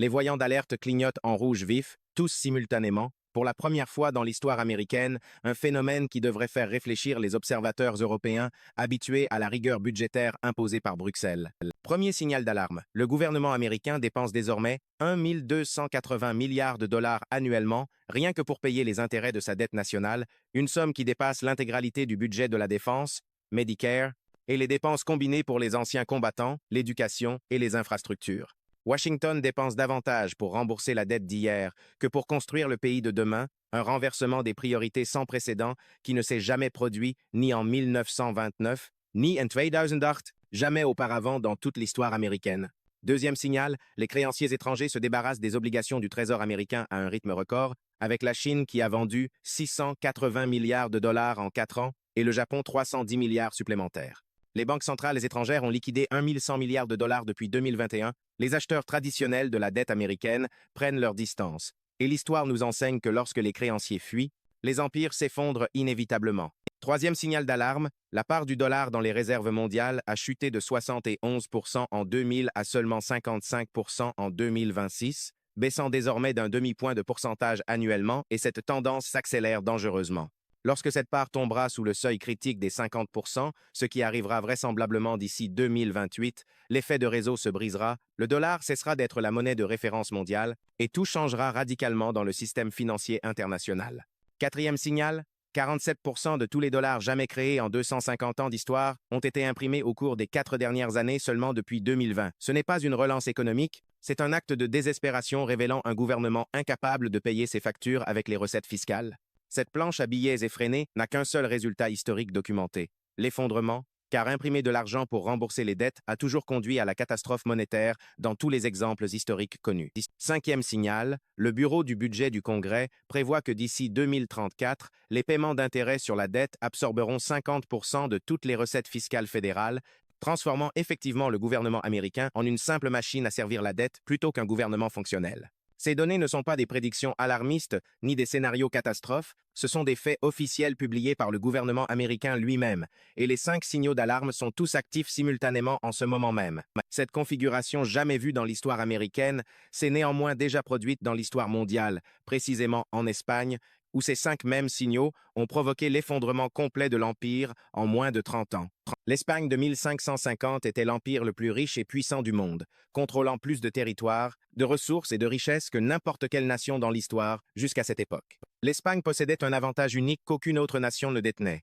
Les voyants d'alerte clignotent en rouge vif, tous simultanément, pour la première fois dans l'histoire américaine, un phénomène qui devrait faire réfléchir les observateurs européens habitués à la rigueur budgétaire imposée par Bruxelles. Premier signal d'alarme. Le gouvernement américain dépense désormais 1 280 milliards de dollars annuellement, rien que pour payer les intérêts de sa dette nationale, une somme qui dépasse l'intégralité du budget de la défense, Medicare, et les dépenses combinées pour les anciens combattants, l'éducation et les infrastructures. Washington dépense davantage pour rembourser la dette d'hier que pour construire le pays de demain, un renversement des priorités sans précédent qui ne s'est jamais produit ni en 1929, ni en 2008, jamais auparavant dans toute l'histoire américaine. Deuxième signal, les créanciers étrangers se débarrassent des obligations du Trésor américain à un rythme record, avec la Chine qui a vendu 680 milliards de dollars en 4 ans et le Japon 310 milliards supplémentaires. Les banques centrales étrangères ont liquidé 1 100 milliards de dollars depuis 2021. Les acheteurs traditionnels de la dette américaine prennent leur distance. Et l'histoire nous enseigne que lorsque les créanciers fuient, les empires s'effondrent inévitablement. Troisième signal d'alarme, la part du dollar dans les réserves mondiales a chuté de 71% en 2000 à seulement 55% en 2026, baissant désormais d'un demi-point de pourcentage annuellement et cette tendance s'accélère dangereusement. Lorsque cette part tombera sous le seuil critique des 50%, ce qui arrivera vraisemblablement d'ici 2028, l'effet de réseau se brisera, le dollar cessera d'être la monnaie de référence mondiale et tout changera radicalement dans le système financier international. Quatrième signal, 47% de tous les dollars jamais créés en 250 ans d'histoire ont été imprimés au cours des 4 dernières années seulement depuis 2020. Ce n'est pas une relance économique, c'est un acte de désespération révélant un gouvernement incapable de payer ses factures avec les recettes fiscales. Cette planche à billets effrénée n'a qu'un seul résultat historique documenté, l'effondrement, car imprimer de l'argent pour rembourser les dettes a toujours conduit à la catastrophe monétaire dans tous les exemples historiques connus. Cinquième signal, le Bureau du budget du Congrès prévoit que d'ici 2034, les paiements d'intérêts sur la dette absorberont 50% de toutes les recettes fiscales fédérales, transformant effectivement le gouvernement américain en une simple machine à servir la dette plutôt qu'un gouvernement fonctionnel. Ces données ne sont pas des prédictions alarmistes ni des scénarios catastrophes, ce sont des faits officiels publiés par le gouvernement américain lui-même, et les 5 signaux d'alarme sont tous actifs simultanément en ce moment même. Cette configuration jamais vue dans l'histoire américaine s'est néanmoins déjà produite dans l'histoire mondiale, précisément en Espagne, où ces 5 mêmes signaux ont provoqué l'effondrement complet de l'Empire en moins de 30 ans. L'Espagne de 1550 était l'empire le plus riche et puissant du monde, contrôlant plus de territoires, de ressources et de richesses que n'importe quelle nation dans l'histoire jusqu'à cette époque. L'Espagne possédait un avantage unique qu'aucune autre nation ne détenait.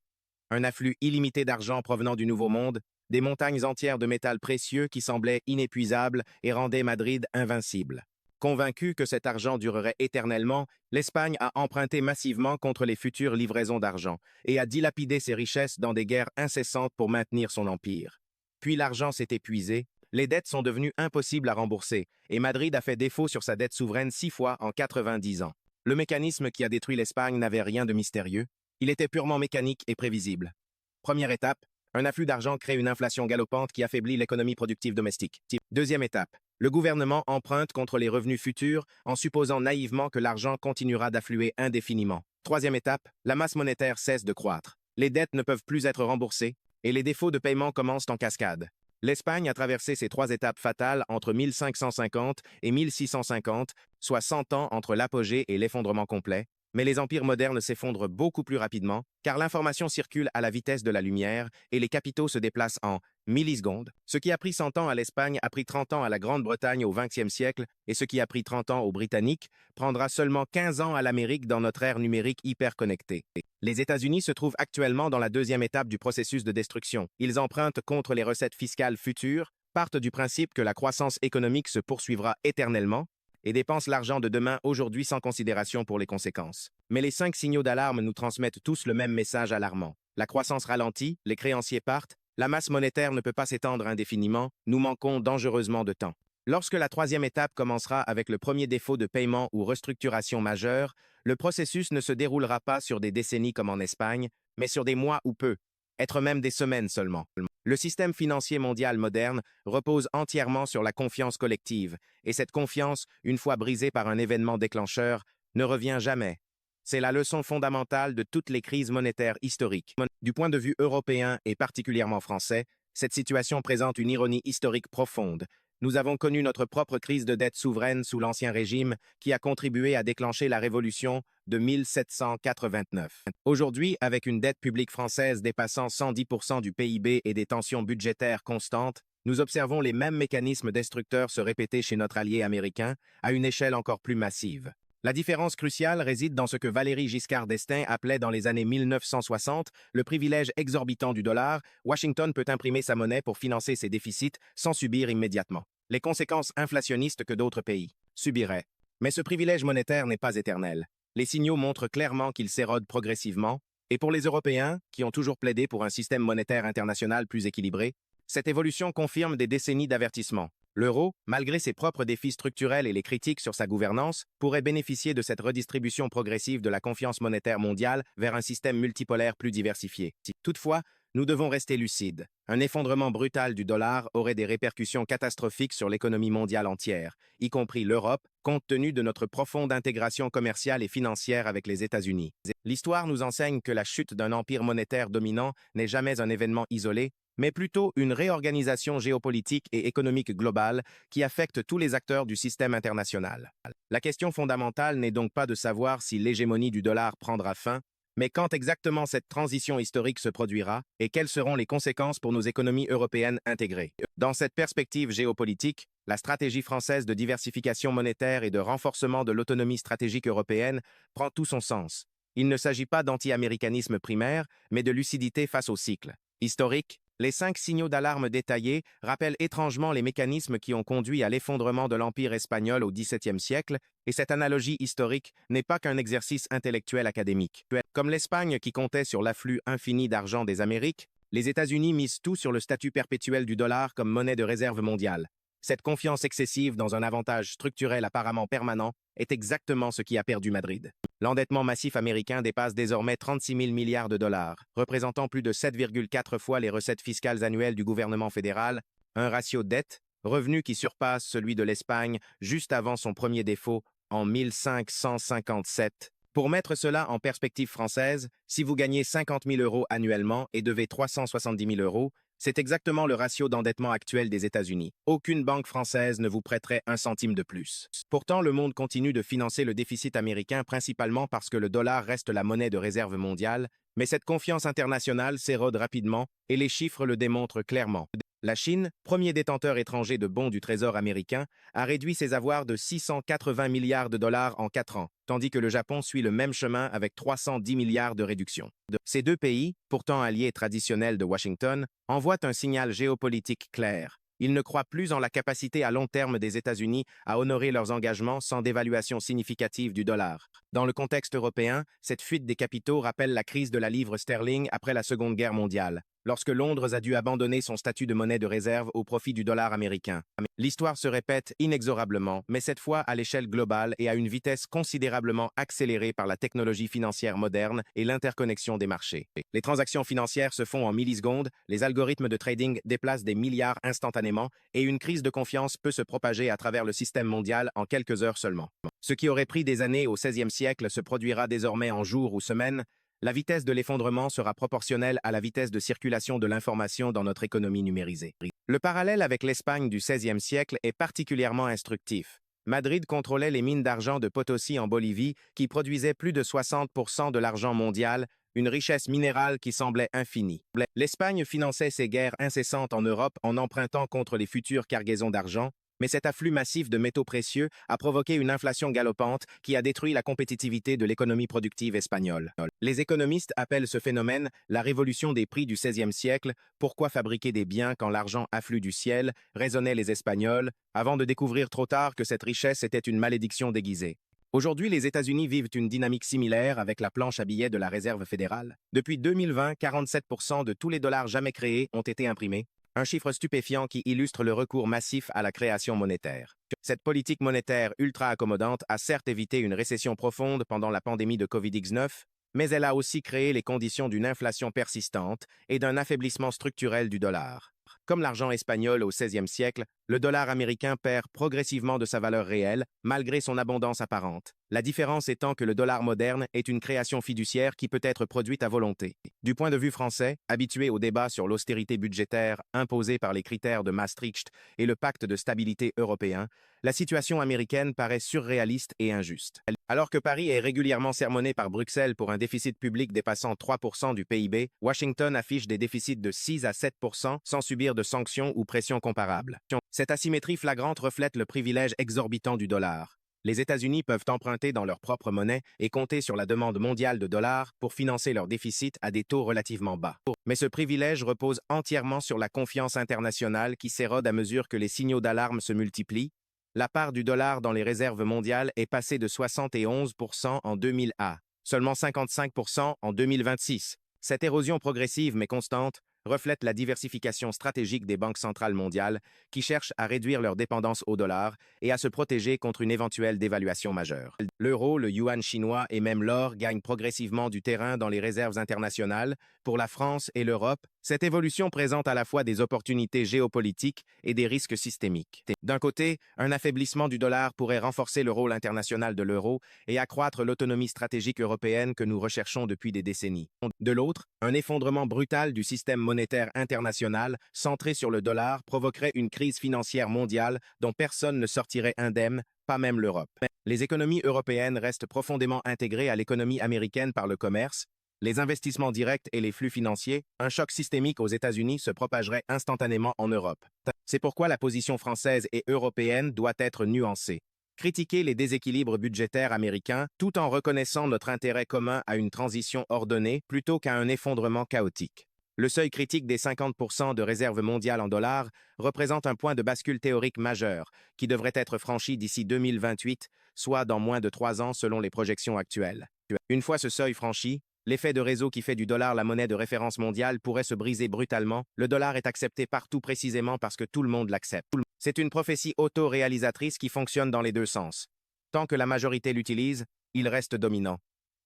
Un afflux illimité d'argent provenant du Nouveau Monde, des montagnes entières de métal précieux qui semblaient inépuisables et rendaient Madrid invincible. Convaincu que cet argent durerait éternellement, l'Espagne a emprunté massivement contre les futures livraisons d'argent et a dilapidé ses richesses dans des guerres incessantes pour maintenir son empire. Puis l'argent s'est épuisé, les dettes sont devenues impossibles à rembourser et Madrid a fait défaut sur sa dette souveraine 6 fois en 90 ans. Le mécanisme qui a détruit l'Espagne n'avait rien de mystérieux, il était purement mécanique et prévisible. Première étape, un afflux d'argent crée une inflation galopante qui affaiblit l'économie productive domestique. Deuxième étape, le gouvernement emprunte contre les revenus futurs en supposant naïvement que l'argent continuera d'affluer indéfiniment. Troisième étape, la masse monétaire cesse de croître. Les dettes ne peuvent plus être remboursées et les défauts de paiement commencent en cascade. L'Espagne a traversé ces 3 étapes fatales entre 1550 et 1650, soit 100 ans entre l'apogée et l'effondrement complet, mais les empires modernes s'effondrent beaucoup plus rapidement, car l'information circule à la vitesse de la lumière et les capitaux se déplacent en millisecondes. Ce qui a pris 100 ans à l'Espagne a pris 30 ans à la Grande-Bretagne au XXe siècle, et ce qui a pris 30 ans aux Britanniques prendra seulement 15 ans à l'Amérique dans notre ère numérique hyper connectée. Les États-Unis se trouvent actuellement dans la deuxième étape du processus de destruction. Ils empruntent contre les recettes fiscales futures, partent du principe que la croissance économique se poursuivra éternellement, et dépensent l'argent de demain aujourd'hui sans considération pour les conséquences. Mais les 5 signaux d'alarme nous transmettent tous le même message alarmant. La croissance ralentit, les créanciers partent, la masse monétaire ne peut pas s'étendre indéfiniment, nous manquons dangereusement de temps. Lorsque la 3e étape commencera avec le premier défaut de paiement ou restructuration majeure, le processus ne se déroulera pas sur des décennies comme en Espagne, mais sur des mois ou peu, être même des semaines seulement. Le système financier mondial moderne repose entièrement sur la confiance collective, et cette confiance, une fois brisée par un événement déclencheur, ne revient jamais. C'est la leçon fondamentale de toutes les crises monétaires historiques. Du point de vue européen et particulièrement français, cette situation présente une ironie historique profonde. Nous avons connu notre propre crise de dette souveraine sous l'Ancien Régime qui a contribué à déclencher la Révolution de 1789. Aujourd'hui, avec une dette publique française dépassant 110% du PIB et des tensions budgétaires constantes, nous observons les mêmes mécanismes destructeurs se répéter chez notre allié américain à une échelle encore plus massive. La différence cruciale réside dans ce que Valéry Giscard d'Estaing appelait dans les années 1960 le privilège exorbitant du dollar. Washington peut imprimer sa monnaie pour financer ses déficits sans subir immédiatement les conséquences inflationnistes que d'autres pays subiraient. Mais ce privilège monétaire n'est pas éternel. Les signaux montrent clairement qu'il s'érode progressivement, et pour les Européens, qui ont toujours plaidé pour un système monétaire international plus équilibré, cette évolution confirme des décennies d'avertissement. L'euro, malgré ses propres défis structurels et les critiques sur sa gouvernance, pourrait bénéficier de cette redistribution progressive de la confiance monétaire mondiale vers un système multipolaire plus diversifié. Toutefois, nous devons rester lucides. Un effondrement brutal du dollar aurait des répercussions catastrophiques sur l'économie mondiale entière, y compris l'Europe, compte tenu de notre profonde intégration commerciale et financière avec les États-Unis. L'histoire nous enseigne que la chute d'un empire monétaire dominant n'est jamais un événement isolé, mais plutôt une réorganisation géopolitique et économique globale qui affecte tous les acteurs du système international. La question fondamentale n'est donc pas de savoir si l'hégémonie du dollar prendra fin, mais quand exactement cette transition historique se produira et quelles seront les conséquences pour nos économies européennes intégrées. Dans cette perspective géopolitique, la stratégie française de diversification monétaire et de renforcement de l'autonomie stratégique européenne prend tout son sens. Il ne s'agit pas d'anti-américanisme primaire, mais de lucidité face au cycle historique. Les 5 signaux d'alarme détaillés rappellent étrangement les mécanismes qui ont conduit à l'effondrement de l'Empire espagnol au XVIIe siècle, et cette analogie historique n'est pas qu'un exercice intellectuel académique. Comme l'Espagne qui comptait sur l'afflux infini d'argent des Amériques, les États-Unis misent tout sur le statut perpétuel du dollar comme monnaie de réserve mondiale. Cette confiance excessive dans un avantage structurel apparemment permanent est exactement ce qui a perdu Madrid. L'endettement massif américain dépasse désormais 36 000 milliards de dollars, représentant plus de 7,4 fois les recettes fiscales annuelles du gouvernement fédéral, un ratio dette-revenu qui surpasse celui de l'Espagne juste avant son premier défaut en 1557. Pour mettre cela en perspective française, si vous gagnez 50 000 € annuellement et devez 370 000 €, c'est exactement le ratio d'endettement actuel des États-Unis. Aucune banque française ne vous prêterait un centime de plus. Pourtant, le monde continue de financer le déficit américain principalement parce que le dollar reste la monnaie de réserve mondiale, mais cette confiance internationale s'érode rapidement et les chiffres le démontrent clairement. La Chine, premier détenteur étranger de bons du Trésor américain, a réduit ses avoirs de 680 milliards de dollars en 4 ans, tandis que le Japon suit le même chemin avec 310 milliards de réduction. Ces deux pays, pourtant alliés traditionnels de Washington, envoient un signal géopolitique clair. Ils ne croient plus en la capacité à long terme des États-Unis à honorer leurs engagements sans dévaluation significative du dollar. Dans le contexte européen, cette fuite des capitaux rappelle la crise de la livre sterling après la Seconde Guerre mondiale, lorsque Londres a dû abandonner son statut de monnaie de réserve au profit du dollar américain. L'histoire se répète inexorablement, mais cette fois à l'échelle globale et à une vitesse considérablement accélérée par la technologie financière moderne et l'interconnexion des marchés. Les transactions financières se font en millisecondes, les algorithmes de trading déplacent des milliards instantanément et une crise de confiance peut se propager à travers le système mondial en quelques heures seulement. Ce qui aurait pris des années au XVIe siècle se produira désormais en jours ou semaines. La vitesse de l'effondrement sera proportionnelle à la vitesse de circulation de l'information dans notre économie numérisée. Le parallèle avec l'Espagne du XVIe siècle est particulièrement instructif. Madrid contrôlait les mines d'argent de Potosí en Bolivie qui produisaient plus de 60% de l'argent mondial, une richesse minérale qui semblait infinie. L'Espagne finançait ses guerres incessantes en Europe en empruntant contre les futures cargaisons d'argent, mais cet afflux massif de métaux précieux a provoqué une inflation galopante qui a détruit la compétitivité de l'économie productive espagnole. Les économistes appellent ce phénomène la révolution des prix du XVIe siècle. Pourquoi fabriquer des biens quand l'argent afflue du ciel, raisonnaient les Espagnols, avant de découvrir trop tard que cette richesse était une malédiction déguisée. Aujourd'hui, les États-Unis vivent une dynamique similaire avec la planche à billets de la Réserve fédérale. Depuis 2020, 47% de tous les dollars jamais créés ont été imprimés. Un chiffre stupéfiant qui illustre le recours massif à la création monétaire. Cette politique monétaire ultra-accommodante a certes évité une récession profonde pendant la pandémie de Covid-19, mais elle a aussi créé les conditions d'une inflation persistante et d'un affaiblissement structurel du dollar. Comme l'argent espagnol au XVIe siècle, Le dollar américain perd progressivement de sa valeur réelle, malgré son abondance apparente. La différence étant que le dollar moderne est une création fiduciaire qui peut être produite à volonté. Du point de vue français, habitué au débat sur l'austérité budgétaire imposée par les critères de Maastricht et le pacte de stabilité européen, la situation américaine paraît surréaliste et injuste. Alors que Paris est régulièrement sermonné par Bruxelles pour un déficit public dépassant 3% du PIB, Washington affiche des déficits de 6 à 7% sans subir de sanctions ou pressions comparables. Cette asymétrie flagrante reflète le privilège exorbitant du dollar. Les États-Unis peuvent emprunter dans leur propre monnaie et compter sur la demande mondiale de dollars pour financer leur déficit à des taux relativement bas. Mais ce privilège repose entièrement sur la confiance internationale qui s'érode à mesure que les signaux d'alarme se multiplient. La part du dollar dans les réserves mondiales est passée de 71% en 2000 à seulement 55% en 2026. Cette érosion progressive mais constante reflète la diversification stratégique des banques centrales mondiales qui cherchent à réduire leur dépendance au dollar et à se protéger contre une éventuelle dévaluation majeure. L'euro, le yuan chinois et même l'or gagnent progressivement du terrain dans les réserves internationales. Pour la France et l'Europe, cette évolution présente à la fois des opportunités géopolitiques et des risques systémiques. D'un côté, un affaiblissement du dollar pourrait renforcer le rôle international de l'euro et accroître l'autonomie stratégique européenne que nous recherchons depuis des décennies. De l'autre, un effondrement brutal du système monétaire international centré sur le dollar provoquerait une crise financière mondiale dont personne ne sortirait indemne, pas même l'Europe. Les économies européennes restent profondément intégrées à l'économie américaine par le commerce, les investissements directs et les flux financiers. Un choc systémique aux États-Unis se propagerait instantanément en Europe. C'est pourquoi la position française et européenne doit être nuancée. Critiquer les déséquilibres budgétaires américains tout en reconnaissant notre intérêt commun à une transition ordonnée plutôt qu'à un effondrement chaotique. Le seuil critique des 50% de réserves mondiales en dollars représente un point de bascule théorique majeur qui devrait être franchi d'ici 2028, soit dans moins de 3 ans selon les projections actuelles. Une fois ce seuil franchi, l'effet de réseau qui fait du dollar la monnaie de référence mondiale pourrait se briser brutalement. Le dollar est accepté partout précisément parce que tout le monde l'accepte. C'est une prophétie auto-réalisatrice qui fonctionne dans les deux sens. Tant que la majorité l'utilise, il reste dominant.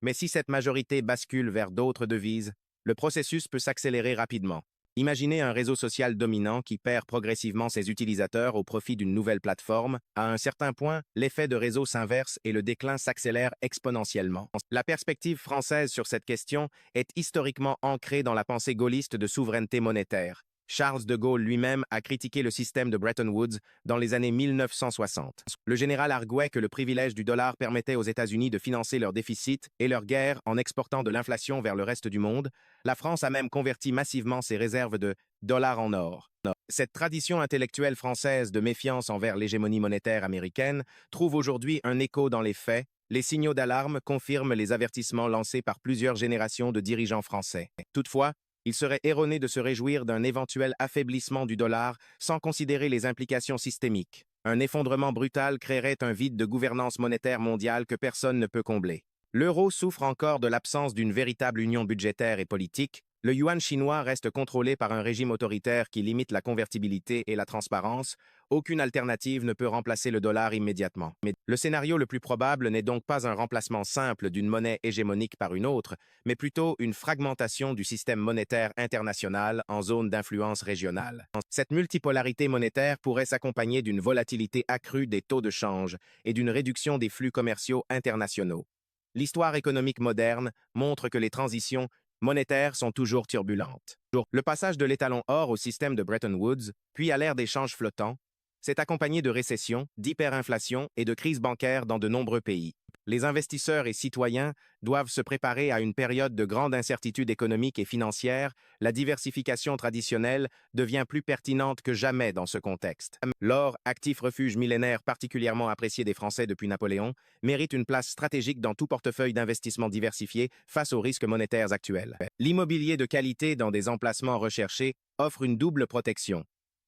Mais si cette majorité bascule vers d'autres devises, le processus peut s'accélérer rapidement. Imaginez un réseau social dominant qui perd progressivement ses utilisateurs au profit d'une nouvelle plateforme. À un certain point, l'effet de réseau s'inverse et le déclin s'accélère exponentiellement. La perspective française sur cette question est historiquement ancrée dans la pensée gaulliste de souveraineté monétaire. Charles de Gaulle lui-même a critiqué le système de Bretton Woods dans les années 1960. Le général arguait que le privilège du dollar permettait aux États-Unis de financer leurs déficits et leurs guerres en exportant de l'inflation vers le reste du monde. La France a même converti massivement ses réserves de dollars en or. Cette tradition intellectuelle française de méfiance envers l'hégémonie monétaire américaine trouve aujourd'hui un écho dans les faits. Les signaux d'alarme confirment les avertissements lancés par plusieurs générations de dirigeants français. Toutefois, il serait erroné de se réjouir d'un éventuel affaiblissement du dollar sans considérer les implications systémiques. Un effondrement brutal créerait un vide de gouvernance monétaire mondiale que personne ne peut combler. L'euro souffre encore de l'absence d'une véritable union budgétaire et politique. Le yuan chinois reste contrôlé par un régime autoritaire qui limite la convertibilité et la transparence. Aucune alternative ne peut remplacer le dollar immédiatement. Mais le scénario le plus probable n'est donc pas un remplacement simple d'une monnaie hégémonique par une autre, mais plutôt une fragmentation du système monétaire international en zone d'influence régionale. Cette multipolarité monétaire pourrait s'accompagner d'une volatilité accrue des taux de change et d'une réduction des flux commerciaux internationaux. L'histoire économique moderne montre que les transitions monétaires sont toujours turbulentes. Le passage de l'étalon or au système de Bretton Woods, puis à l'ère des changes flottants, s'est accompagné de récessions, d'hyperinflation et de crises bancaires dans de nombreux pays. Les investisseurs et citoyens doivent se préparer à une période de grande incertitude économique et financière. La diversification traditionnelle devient plus pertinente que jamais dans ce contexte. L'or, actif refuge millénaire particulièrement apprécié des Français depuis Napoléon, mérite une place stratégique dans tout portefeuille d'investissement diversifié face aux risques monétaires actuels. L'immobilier de qualité dans des emplacements recherchés offre une double protection.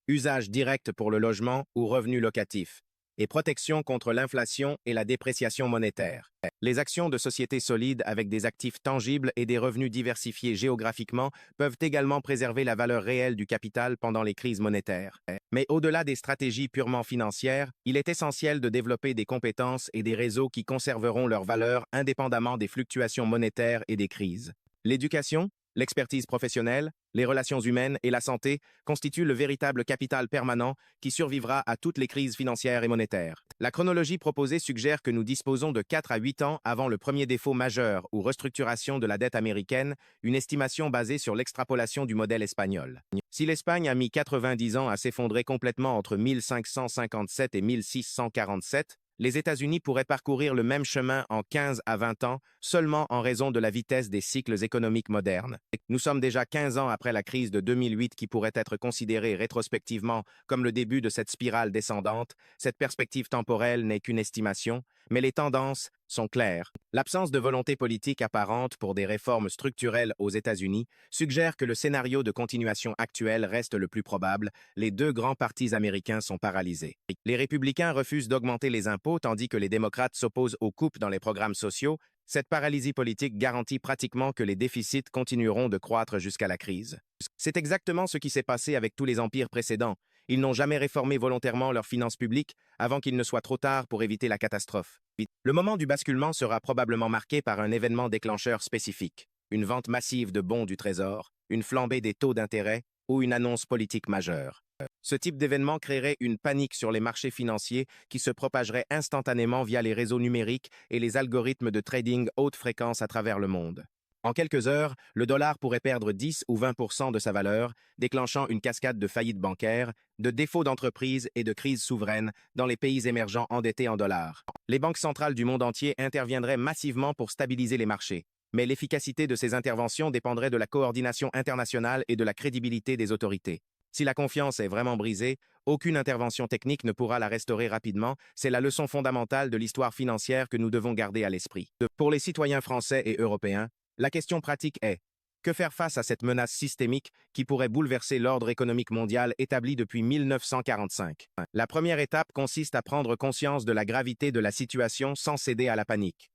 Usage direct pour le logement ou revenu locatif, et protection contre l'inflation et la dépréciation monétaire. Les actions de sociétés solides avec des actifs tangibles et des revenus diversifiés géographiquement peuvent également préserver la valeur réelle du capital pendant les crises monétaires. Mais au-delà des stratégies purement financières, il est essentiel de développer des compétences et des réseaux qui conserveront leur valeur indépendamment des fluctuations monétaires et des crises. L'éducation, L'expertise professionnelle, les relations humaines et la santé constituent le véritable capital permanent qui survivra à toutes les crises financières et monétaires. La chronologie proposée suggère que nous disposons de 4 à 8 ans avant le premier défaut majeur ou restructuration de la dette américaine, une estimation basée sur l'extrapolation du modèle espagnol. Si l'Espagne a mis 90 ans à s'effondrer complètement entre 1557 et 1647, les États-Unis pourraient parcourir le même chemin en 15 à 20 ans, seulement en raison de la vitesse des cycles économiques modernes. Nous sommes déjà 15 ans après la crise de 2008 qui pourrait être considérée rétrospectivement comme le début de cette spirale descendante. Cette perspective temporelle n'est qu'une estimation, mais les tendances sont claires. L'absence de volonté politique apparente pour des réformes structurelles aux États-Unis suggère que le scénario de continuation actuel reste le plus probable. Les deux grands partis américains sont paralysés. Les républicains refusent d'augmenter les impôts tandis que les démocrates s'opposent aux coupes dans les programmes sociaux. Cette paralysie politique garantit pratiquement que les déficits continueront de croître jusqu'à la crise. C'est exactement ce qui s'est passé avec tous les empires précédents. Ils n'ont jamais réformé volontairement leurs finances publiques avant qu'il ne soit trop tard pour éviter la catastrophe. Le moment du basculement sera probablement marqué par un événement déclencheur spécifique, une vente massive de bons du Trésor, une flambée des taux d'intérêt ou une annonce politique majeure. Ce type d'événement créerait une panique sur les marchés financiers qui se propagerait instantanément via les réseaux numériques et les algorithmes de trading haute fréquence à travers le monde. En quelques heures, le dollar pourrait perdre 10 ou 20% de sa valeur, déclenchant une cascade de faillites bancaires, de défauts d'entreprises et de crises souveraines dans les pays émergents endettés en dollars. Les banques centrales du monde entier interviendraient massivement pour stabiliser les marchés, mais l'efficacité de ces interventions dépendrait de la coordination internationale et de la crédibilité des autorités. Si la confiance est vraiment brisée, aucune intervention technique ne pourra la restaurer rapidement. C'est la leçon fondamentale de l'histoire financière que nous devons garder à l'esprit. Pour les citoyens français et européens, la question pratique est, que faire face à cette menace systémique qui pourrait bouleverser l'ordre économique mondial établi depuis 1945? La première étape consiste à prendre conscience de la gravité de la situation sans céder à la panique.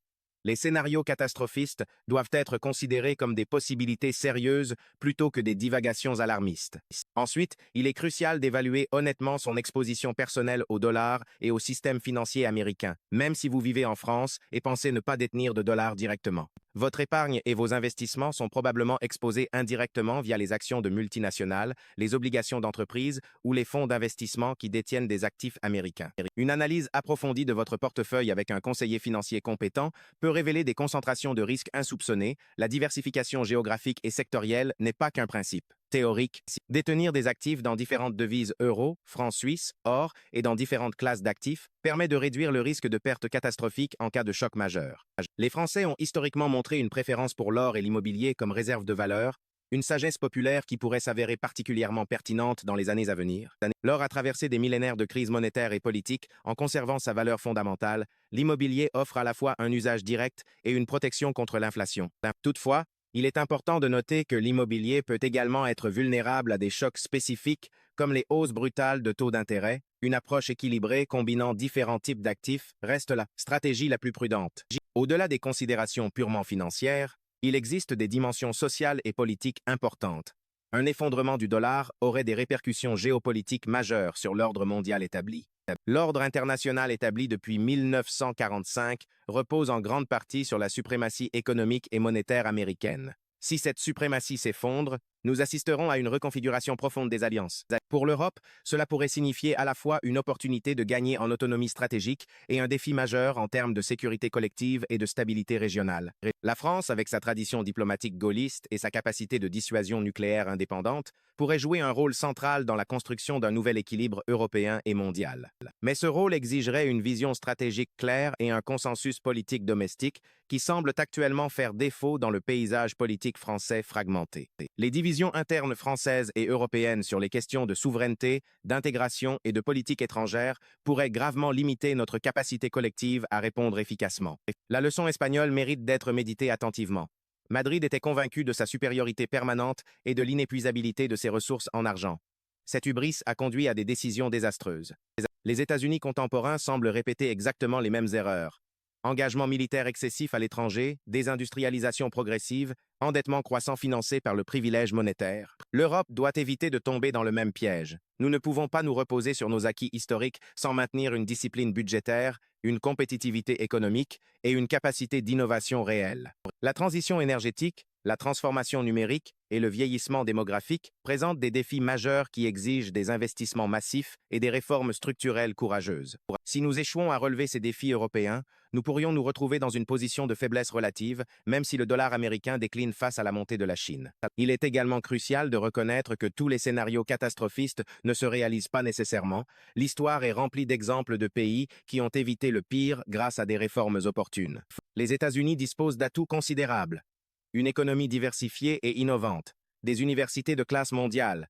Les scénarios catastrophistes doivent être considérés comme des possibilités sérieuses plutôt que des divagations alarmistes. Ensuite, il est crucial d'évaluer honnêtement son exposition personnelle au dollar et au système financier américain, même si vous vivez en France et pensez ne pas détenir de dollars directement. Votre épargne et vos investissements sont probablement exposés indirectement via les actions de multinationales, les obligations d'entreprise ou les fonds d'investissement qui détiennent des actifs américains. Une analyse approfondie de votre portefeuille avec un conseiller financier compétent peut révéler des concentrations de risques insoupçonnées. La diversification géographique et sectorielle n'est pas qu'un principe théorique. Détenir des actifs dans différentes devises euro, francs suisses, or et dans différentes classes d'actifs permet de réduire le risque de perte catastrophique en cas de choc majeur. Les Français ont historiquement montré une préférence pour l'or et l'immobilier comme réserve de valeur, une sagesse populaire qui pourrait s'avérer particulièrement pertinente dans les années à venir. L'or a traversé des millénaires de crises monétaires et politiques en conservant sa valeur fondamentale. L'immobilier offre à la fois un usage direct et une protection contre l'inflation. Toutefois, il est important de noter que l'immobilier peut également être vulnérable à des chocs spécifiques comme les hausses brutales de taux d'intérêt. Une approche équilibrée combinant différents types d'actifs reste la stratégie la plus prudente. Au-delà des considérations purement financières, il existe des dimensions sociales et politiques importantes. Un effondrement du dollar aurait des répercussions géopolitiques majeures sur l'ordre mondial établi. L'ordre international établi depuis 1945 repose en grande partie sur la suprématie économique et monétaire américaine. Si cette suprématie s'effondre, nous assisterons à une reconfiguration profonde des alliances. Pour l'Europe, cela pourrait signifier à la fois une opportunité de gagner en autonomie stratégique et un défi majeur en termes de sécurité collective et de stabilité régionale. La France, avec sa tradition diplomatique gaulliste et sa capacité de dissuasion nucléaire indépendante, pourrait jouer un rôle central dans la construction d'un nouvel équilibre européen et mondial. Mais ce rôle exigerait une vision stratégique claire et un consensus politique domestique qui semblent actuellement faire défaut dans le paysage politique français fragmenté. Les divisions internes françaises et européennes sur les questions de souveraineté, d'intégration et de politique étrangère pourraient gravement limiter notre capacité collective à répondre efficacement. La leçon espagnole mérite d'être méditée attentivement. Madrid était convaincu de sa supériorité permanente et de l'inépuisabilité de ses ressources en argent. Cette hubris a conduit à des décisions désastreuses. Les États-Unis contemporains semblent répéter exactement les mêmes erreurs. Engagement militaire excessif à l'étranger, désindustrialisation progressive, endettement croissant financé par le privilège monétaire. L'Europe doit éviter de tomber dans le même piège. Nous ne pouvons pas nous reposer sur nos acquis historiques sans maintenir une discipline budgétaire, une compétitivité économique et une capacité d'innovation réelle. La transition énergétique, La transformation numérique et le vieillissement démographique présentent des défis majeurs qui exigent des investissements massifs et des réformes structurelles courageuses. Si nous échouons à relever ces défis européens, nous pourrions nous retrouver dans une position de faiblesse relative, même si le dollar américain décline face à la montée de la Chine. Il est également crucial de reconnaître que tous les scénarios catastrophistes ne se réalisent pas nécessairement. L'histoire est remplie d'exemples de pays qui ont évité le pire grâce à des réformes opportunes. Les États-Unis disposent d'atouts considérables. Une économie diversifiée et innovante, des universités de classe mondiale,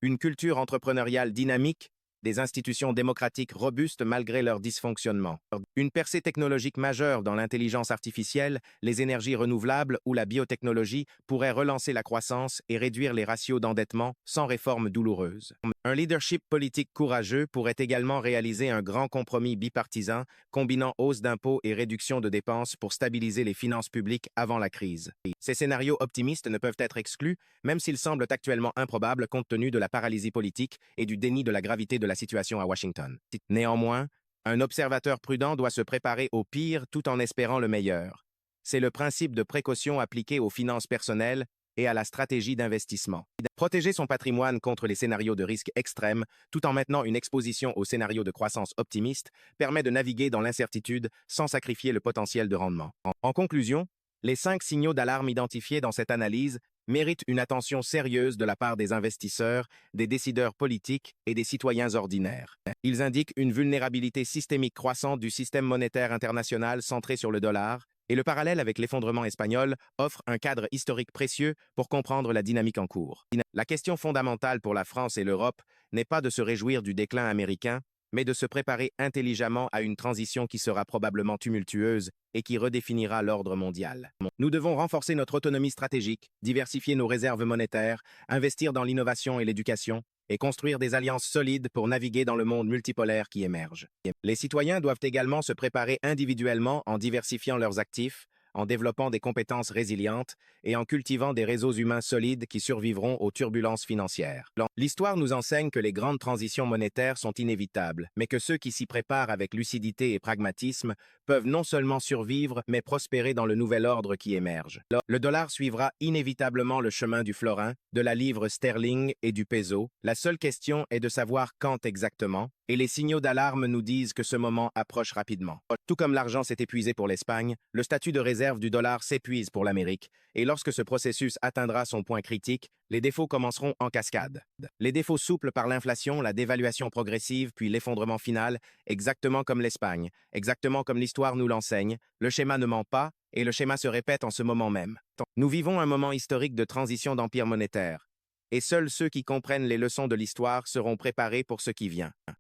une culture entrepreneuriale dynamique, des institutions démocratiques robustes malgré leur dysfonctionnement, une percée technologique majeure dans l'intelligence artificielle, les énergies renouvelables ou la biotechnologie pourraient relancer la croissance et réduire les ratios d'endettement sans réformes douloureuses. Un leadership politique courageux pourrait également réaliser un grand compromis bipartisan combinant hausse d'impôts et réduction de dépenses pour stabiliser les finances publiques avant la crise. Ces scénarios optimistes ne peuvent être exclus, même s'ils semblent actuellement improbables compte tenu de la paralysie politique et du déni de la gravité de la situation à Washington. Néanmoins, un observateur prudent doit se préparer au pire tout en espérant le meilleur. C'est le principe de précaution appliqué aux finances personnelles et à la stratégie d'investissement. Protéger son patrimoine contre les scénarios de risque extrêmes, tout en maintenant une exposition aux scénarios de croissance optimiste, permet de naviguer dans l'incertitude sans sacrifier le potentiel de rendement. En conclusion, les 5 signaux d'alarme identifiés dans cette analyse méritent une attention sérieuse de la part des investisseurs, des décideurs politiques et des citoyens ordinaires. Ils indiquent une vulnérabilité systémique croissante du système monétaire international centré sur le dollar, et le parallèle avec l'effondrement espagnol offre un cadre historique précieux pour comprendre la dynamique en cours. La question fondamentale pour la France et l'Europe n'est pas de se réjouir du déclin américain, mais de se préparer intelligemment à une transition qui sera probablement tumultueuse et qui redéfinira l'ordre mondial. Nous devons renforcer notre autonomie stratégique, diversifier nos réserves monétaires, investir dans l'innovation et l'éducation, et construire des alliances solides pour naviguer dans le monde multipolaire qui émerge. Les citoyens doivent également se préparer individuellement en diversifiant leurs actifs, en développant des compétences résilientes et en cultivant des réseaux humains solides qui survivront aux turbulences financières. L'histoire nous enseigne que les grandes transitions monétaires sont inévitables, mais que ceux qui s'y préparent avec lucidité et pragmatisme peuvent non seulement survivre, mais prospérer dans le nouvel ordre qui émerge. Le dollar suivra inévitablement le chemin du florin, de la livre sterling et du peso. La seule question est de savoir quand exactement, et les signaux d'alarme nous disent que ce moment approche rapidement. Tout comme l'argent s'est épuisé pour l'Espagne, le statut de réserve du dollar s'épuise pour l'Amérique, et lorsque ce processus atteindra son point critique, les défauts commenceront en cascade. Les défauts souples par l'inflation, la dévaluation progressive, puis l'effondrement final, exactement comme l'Espagne, exactement comme l'histoire nous l'enseigne, le schéma ne ment pas, et le schéma se répète en ce moment même. Nous vivons un moment historique de transition d'empire monétaire, et seuls ceux qui comprennent les leçons de l'histoire seront préparés pour ce qui vient.